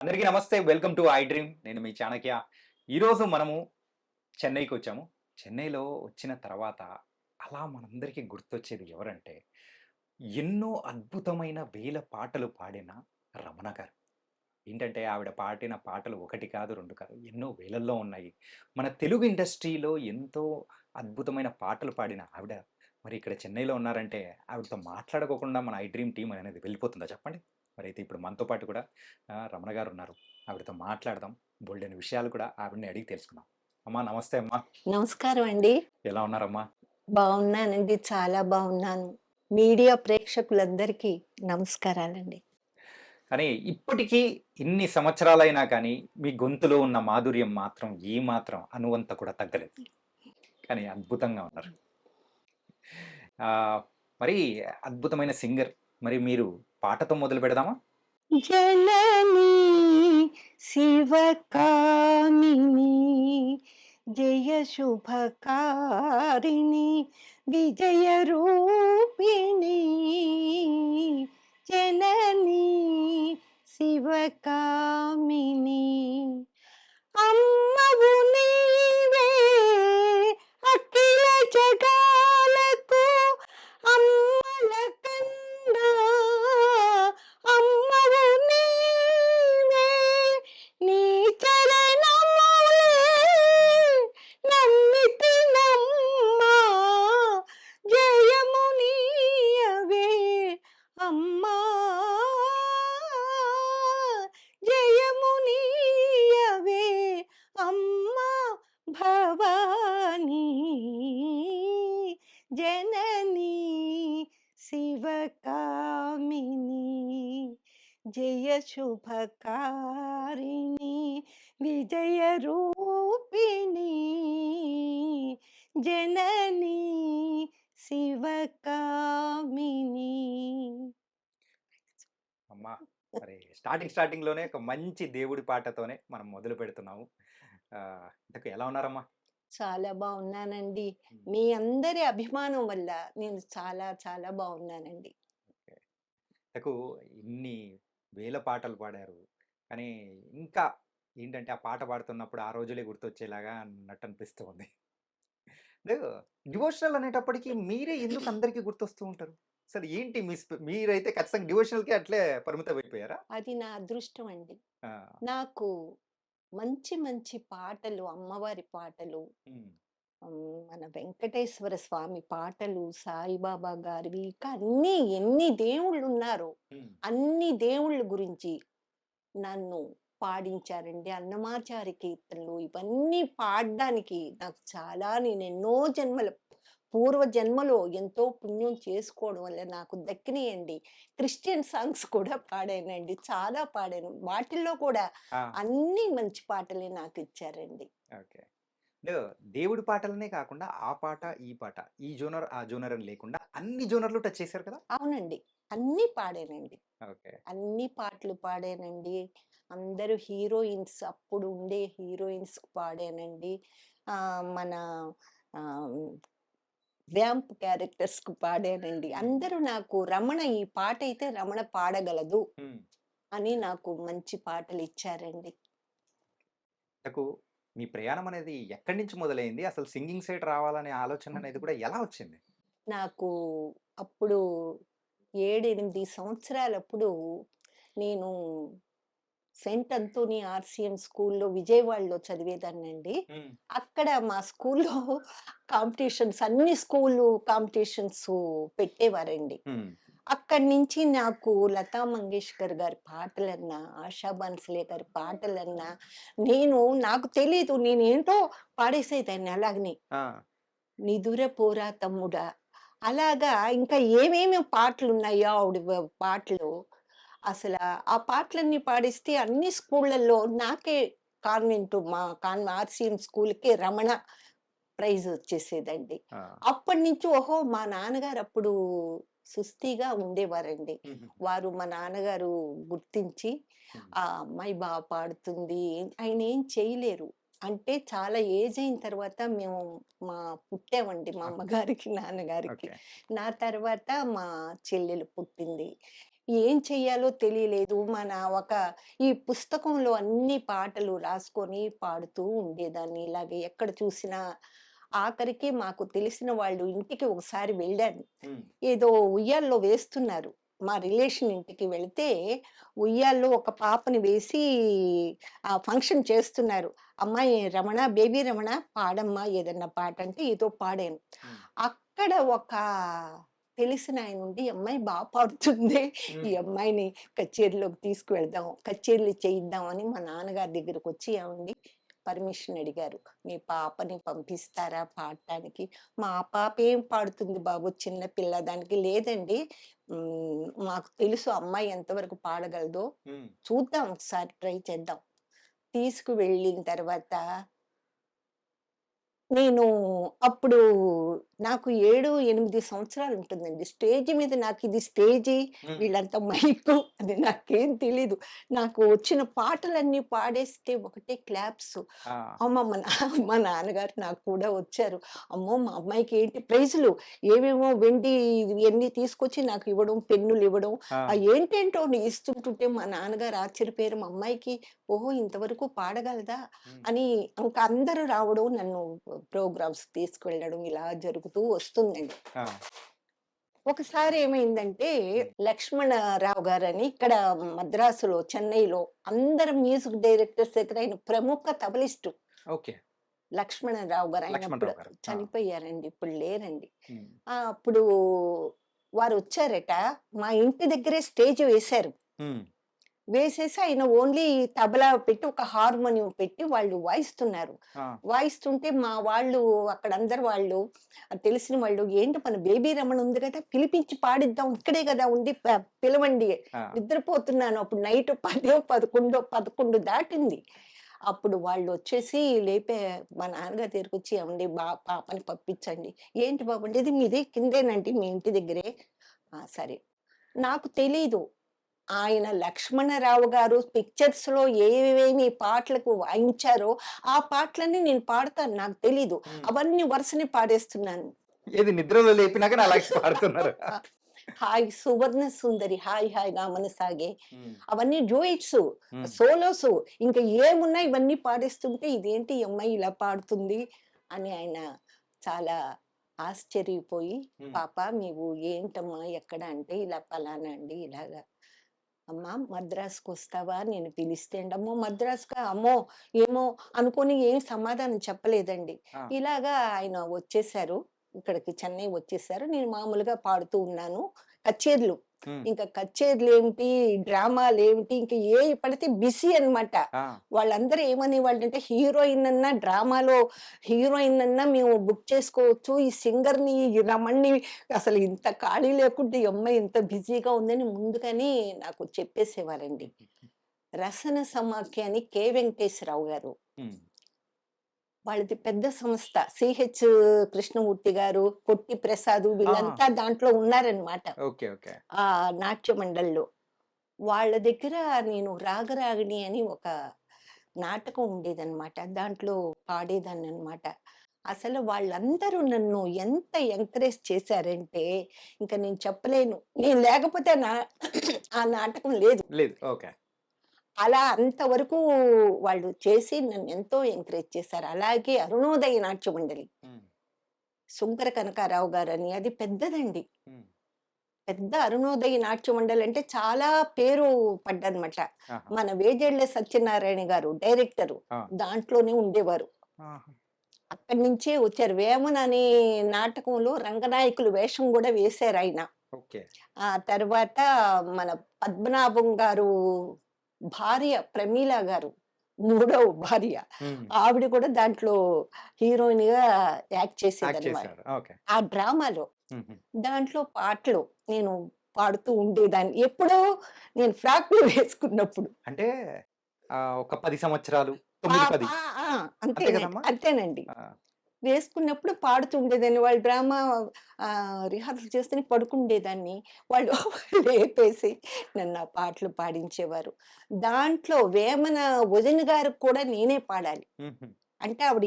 అందరికీ నమస్తే. Welcome to I dream. నేను మీ చాణక్య. ఈరోజు మనము చెన్నైకి వచ్చాము. చెన్నైలో వచ్చిన తర్వాత అలా మనందరికీ గుర్తొచ్చేది ఎవరంటే, ఎన్నో అద్భుతమైన వేల పాటలు పాడిన రమణ గారు. ఏంటంటే ఆవిడ పాడిన పాటలు 1 కాదు, 2 కాదు. ఎన్నో వేలల్లో ఉన్నాయి. మన తెలుగు ఇండస్ట్రీలో ఎంతో అద్భుతమైన పాటలు పాడిన ఆవిడ మరి ఇక్కడ చెన్నైలో ఉన్నారంటే ఆవిడతో మాట్లాడుకోకుండా మన ఐ డ్రీమ్ టీమ్ అనేది వెళ్ళిపోతుందా చెప్పండి? మరైతే ఇప్పుడు మనతో పాటు కూడా రమణ గారు ఉన్నారు. ఆవిడతో మాట్లాడదాం. బోలెడన్ని విషయాలు కూడా ఆవిడని అడిగి తెలుసుకుందాం. అమ్మా నమస్తే అమ్మా. నమస్కారం అండి. ఎలా ఉన్నారమ్మా? బావున్నానండి. చాలా బావున్నాను. మీడియా ప్రేక్షకులందరికీ నమస్కారాలండి. కానీ ఇప్పటికీ ఇన్ని సంవత్సరాలైనా కానీ మీ గొంతులో ఉన్న మాధుర్యం మాత్రం ఏమాత్రం అణువంత కూడా తగ్గలేదు. కానీ అద్భుతంగా ఉన్నారు. ఆహ్, మరి అద్భుతమైన సింగర్. మరి మీరు పాటతో మొదలు పెడదామా? జననీ శివకామిని జయ శుభకారిణి విజయ రూపిణి జననీ శివకామిని అమ్మవు నీవే అఖిల జగాలకు అమ్మల కన్నా అమ్మవు నీవే నీ చరణములే నమ్మితి నమ్మా జయము నీయవే అమ్మా జయము నీయవే అమ్మా భవానీ జననీ శివకామిని జయ శుభకారిణి విజయ రూపిణి జననీ శివకామిని. అమ్మా! మరి స్టార్టింగ్‌లోనే ఒక మంచి దేవుడి పాటతోనే మనం మొదలు పెడుతున్నాము. ఇంతకు ఎలా ఉన్నారమ్మా? చాలా బాగున్నానండి. హ్మ్. మీ అందరి అభిమానం వల్ల నేను చాలా చాలా బాగున్నానండి. ఓకే. ఇంతకు ఇన్ని వేల పాటలు పాడారు. కానీ ఇంకా ఏంటంటే ఆ పాట పాడుతున్నప్పుడు ఆ రోజులే గుర్తొచ్చేలాగా అన్నట్టు అనిపిస్తూ ఉంది. డివోషనల్ అనేటప్పటికి మీరే ఎందుకు అందరికి గుర్తొస్తూ ఉంటారు? అసలు ఏంటి మీరైతే ఖచ్చితంగా డివోషనల్‌కే అట్లే పరిమితమైపోయారా? అది నా అదృష్టం అండి. ఆ! నాకు మంచి మంచి పాటలు, అమ్మవారి పాటలు, హ్మ్. మన వెంకటేశ్వర స్వామి పాటలు, సాయిబాబా గారివి ఇంకా అన్నీ ఎన్ని దేవుళ్ళున్నారో, హ్మ్. అన్ని దేవుళ్ళ గురించి నన్ను పాడించారండి. అన్నమాచారి కీర్తనలు ఇవన్నీ పాడడానికి నాకు చాలా నేనెన్నో జన్మల పూర్వ జన్మలో ఎంతో పుణ్యం చేసుకోవడం వల్ల నాకు దక్కినియండి. క్రిస్టియన్ సాంగ్స్ కూడా పాడానండి. చాలా పాడాను. వాటిల్లో కూడా ఆ! అన్నీ మంచి పాటలే నాకిచ్చారండి. ఓకే. అంటే దేవుడి పాటలనే కాకుండా ఆ పాట, ఈ పాట, ఈ జోనర్, ఆ జోనర్ అని లేకుండా అన్ని జోనర్‌లు టచ్ చేసారు కదా! అవునండి. అన్నీ పాడానండి. ఓకే. అన్ని పాటలు పాడానండి. అందరూ హీరోయిన్స్ అప్పుడు ఉండే హీరోయిన్స్‌కి పాడానండి. మన ఆహ్, వ్యాంప్ క్యారెక్టర్స్‌కి పాడానండి. హ్మ్. అందరూ నాకు రమణ ఈ పాటైతే రమణ పాడగలదు హ్మ్. అని నాకు మంచి పాటలిచ్చారండి. ఇంతకు మీ ప్రయాణం అనేది ఎక్కడి నుంచి మొదలైంది? అసలు సింగింగ్ సైడ్ రావాలనే ఆలోచన అనేది కూడా ఎలా వచ్చింది? నాకు అప్పుడు 7, 8 సంవత్సరాలప్పుడు నేను సెయింట్ అంతోని ఆర్‌సీఎం స్కూల్‌లో విజయవాడలో చదివేదాన్నండి. హ్మ్. అక్కడ మా స్కూల్‌లో కాంపిటీషన్స్ అన్ని స్కూలు కాంపిటీషన్సు పెట్టేవారండి. హ్మ్. అక్కడి నుంచి నాకు లతా మంగేష్కర్ గారి పాటలన్నా, ఆషా భోంస్లే గారి పాటలన్నా నాకు తెలీదు. నేనేంటో పాడేసేదాన్ని అలాగని. ఆ! నిదురపోరా తమ్ముడా! అలాగా ఇంకా ఏమేమి పాటలున్నాయో ఆవిడ పాటలు. ఆ పాటలన్నీ పాడిస్తే అన్ని స్కూళ్ళల్లో నాకే ఆర్‌సీఎం స్కూల్‌కే రమణ ప్రైజ్ వచ్చేసేదండి. ఆ! అప్పటినుంచి ఓహో! మా నాన్నగారు అప్పుడు సుస్థిగా ఉండేవారండి. హుహు. మా నాన్నగారు గుర్తించి, హ్మ్. ఆ అమ్మాయి పాడుతుంది. ఆయనేం చేయలేరు. అంటే చాలా ఏజ్ అయిన తర్వాత మేము మా పుట్టామండి. మా ఆహా! అమ్మగారికి, నాన్నగారికి. ఓకే. నా తర్వాత మా చెల్లెలు పుట్టింది. ఏం చెయ్యాలో తెలియలేదు. ఒక ఈ పుస్తకంలో అన్ని పాటలు రాసుకొని పాడుతూ ఉండేదాన్ని. ఇలాగే ఎక్కడ చూసినా ఆఖరికి మాకు తెలిసిన వాళ్ళు ఇంటికి ఒకసారి వెళ్ళాను. హ్మ్. ఏదో ఉయ్యాల్లో వేస్తున్నారు. మా రిలేషన్ ఇంటికి వెళితే ఉయ్యాల్లో ఒక పాపని వేసి ఫంక్షన్ చేస్తున్నారు. "అమ్మాయి రమణ, బేబీ రమణ పాడమ్మా ఏదన్నా పాట" అంటే ఏదో పాడాను. హ్మ్. అక్కడ ఒక తెలిసినాయనుండి, "ఈ అమ్మాయి బా పాడుతుందే, ఈ హ్మ్. అమ్మాయిని కచేరీలోకి తీసుకువెళ్దాం, కచేరీలు చేయిద్దాం" అని మా నాన్నగారి దగ్గరకొచ్చి, "ఏవండీ పర్మిషన్ అడిగారు. మీ పాపని పంపిస్తారా పాడటానికి?" "మా పాప ఏం పాడుతుంది బాబు చిన్న పిల్ల." దానికి "లేదండి, మాకు తెలుసు అమ్మాయి ఎంతవరకు పాడగలదో. హ్మ్. చూద్దాం ఒకసారి ట్రై చేద్దాం." తీసుకువెళ్ళిన తర్వాత నేను అప్పుడు నాకు 7, 8 సంవత్సరాలు ఉంటుందండి. స్టేజ్ మీద నాకిది స్టేజి, హ్మ్. వీళ్ళంతా మైకు అది నాకేం తెలీదు. నాకు వచ్చిన పాటలన్నీ పాడేస్తే ఒకటే క్లాప్స్. ఆ! అమ్మ! మా నాన్నగారు నాకు కూడా వచ్చారు. అమ్మో! మా అమ్మాయికి ఏంటి ప్రైజులు ఏవేమో వెండి ఇవన్నీ తీసుకొచ్చి నాకు ఇవ్వడం, పెన్నులివ్వడం. ఆ! ఏంటేంటో ఇస్తుంటుంటే మా నాన్నగారు ఆశ్చర్యపోయారు. మా అమ్మాయికి ఓహో! ఇంతవరకు పాడగలదా? హ్మ్. అని ఇంక అందరూ రావడం, నన్ను ప్రోగ్రామ్స్‌కి తీసుకువెళ్ళడం ఇలా జరుగుతూ వస్తుందండి. ఆ! ఒకసారి ఏమైందంటే, హ్మ్. లక్ష్మణరావు గారని ఇక్కడ మద్రాసులో, చెన్నైలో అందరు మ్యూజిక్ డైరెక్టర్స్ దగ్గర ఆయన ప్రముఖ తబలిస్టు. ఓకే. లక్ష్మణరావు గారు. ఆయనప్పుడు లక్ష్మణరావు గారు. ఆ! చనిపోయారండి. ఇప్పుడు లేరండి. హ్మ్. అప్పుడు వారొచ్చారట. మా ఇంటి దగ్గరే స్టేజ్ వేశారు. హ్మ్. వేసేసి ఆయన ఓన్లీ తబలా పెట్టి, ఒక హార్మోనియం పెట్టి వాళ్ళు వాయిస్తున్నారు. ఆ! వాయిస్తుంటే మా వాళ్ళు అక్కడ అందరు వాళ్ళు తెలిసిన వాళ్ళు, "ఏంటి మన బేబీ రమణ ఉంది గదా! పిలిపించి పాడిద్దాం. ఇక్కడే గదా ఉంది పిలవండి." ఆ! నిద్రపోతున్నాను. అప్పుడు నైట్ 10, 11 దాటింది. అప్పుడు వాళ్ళొచ్చేసి మా నాన్నగారి దగ్గరికొచ్చి, "ఏవండీ పాపని పంపించండి." "ఏంటి బాబు" అంటే, "ఇది మీది కిందేనండి మీ ఇంటి దగ్గరే." "ఆ! సరే." నాకు తెలీదు. ఆయన లక్ష్మణరావు గారు పిక్చర్స్‌లో ఏవేమి పాటలకు వాయించారో, ఆ పాటలన్నీ నేను పాడతాను. నాకు తెలీదు. హ్మ్. అవన్నీ వరుసనే పాడేస్తున్నాను. ఏది నిద్రలో లేపినా గాని అలాగే పాడుతున్నారు. ఆ! హాయ్ సువర్ణ సుందరి హాయ్ హాయిగా మనసాగే. హ్మ్. అవన్నీ డ్యూయెట్సు, హ్మ్. సోలోసు ఇంక ఏమున్నా ఇవన్నీ పాడేస్తుంటే, ఇదేంటి ఈ అమ్మాయి ఇలా పాడుతుంది అని ఆయన చాలా ఆశ్చర్యపోయి, హ్మ్. "పాప నీవు ఏంటమ్మా ఎక్కడ?" అంటే, "ఇలా పలానా అండి ఇలాగా." అమ్మా మద్రాసుకొస్తావా? నేను పిలిస్తే అండి, అమ్మో! మద్రాసుకా? అమ్మో! ఏమో అనుకోని ఏం సమాధానం చెప్పలేదండి. ఆ! ఇలాగా ఆయన వచ్చేసారు. ఇక్కడికి చెన్నై వచ్చేసారు. నేను మామూలుగా పాడుతూ ఉన్నాను. కచేరీలు. హ్మ్. ఇంక కచేరీలేమిటి, డ్రామాలేమిటి ఇంక ఏయి పడితే బిజీ అనమాట. ఆ! వాళ్ళందరూ ఏమనేవాళ్ళంటే, హీరోయిన్ అన్నా డ్రామాలో హీరోయిన్ అన్నా మేము బుక్ చేసుకోవచ్చు. ఈ సింగర్‌ని, ఈ రమణ్‌ని అసలు ఇంత ఖాళీ లేకుండా ఈ అమ్మాయి ఇంత బిజీగా ఉందని ముందుగానే నాకు చెప్పేసేవారండి. హుహు. రసన సమాఖ్య అని కె. వెంకటేశ్వరరావు గారు. హ్మ్. వాళ్ళది పెద్ద సంస్థ. సిహెచ్ కృష్ణమూర్తి గారు, పొట్టి ప్రసాదు ఆ! వీళ్ళంతా దాంట్లో ఉన్నారనమాట. ఓకే. ఓకే. ఆ నాట్య మండలిలో. వాళ్ళ దగ్గర నేను రాగరాగిణి అని ఒక నాటకం ఉండేదనమాట. దాంట్లో పాడేదాన్ననమాట. అసలు వాళ్ళందరూ నన్ను ఎంత ఎంకరేజ్ చేశారంటే, ఇంక నేను చెప్పలేను. నేను లేకపోతే ఆ నాటకం లేదు. లేదు. ఓకే. అలా అంతవరకు వాళ్ళు చేసి నన్నెంతో ఎంకరేజ్ చేశారు. అలాగే అరుణోదయ నాట్య మండలి. హ్మ్. శుంకర కనకారావు గారని అది పెద్దదండి. హ్మ్. పెద్ద అరుణోదయ నాట్య మండలి అంటే చాలా పేరు పడ్డనమాట. ఆహా! మన వేజేళ్ళ సత్యనారాయణ గారు డైరెక్టరు. ఆ! దాంట్లోనే ఉండేవారు. ఆహా! అక్కడి నుంచే వచ్చారు. 'వేమన' అనే నాటకంలో రంగనాయకులు వేషం గూడా వేశారాయన. ఓకే. ఆ తర్వాత మన పద్మనాభం గారు భార్య ప్రమీల గారు, మూడవ భార్య. హ్మ్. ఆవిడ కూడా దాంట్లో హీరోయిన్‌గా యాక్ట్ యాక్ట్ చేసేదనమాట. చేశారు. ఓకే. ఆ డ్రామాలో. హుహు. దాంట్లో పాటలు నేను పాడుతూ ఉండేదాన్ని. ఎప్పుడూ నేను ఫ్రాక్‌లు వేసుకున్నప్పుడు. అంటే ఒక 10 సంవత్సరాలు, ఆ! 9, 10 ఆ! ఆ! అంతే అంతేనండి. కదమ్మా? అంతేనండి. ఆ! వేసుకున్నప్పుడు పాడుతూ ఉండేదాన్ని. వాళ్ళు డ్రామా రిహార్సల్ చేస్తూనే పడుకుండేదాన్ని. వాళ్ళు లేపేసి నన్ను ఆ పాటలు పాడించేవారు. దాంట్లో వేమన వదిన గారికి కూడా నేనే పాడాలి. హుహు. అంటే ఆవిడ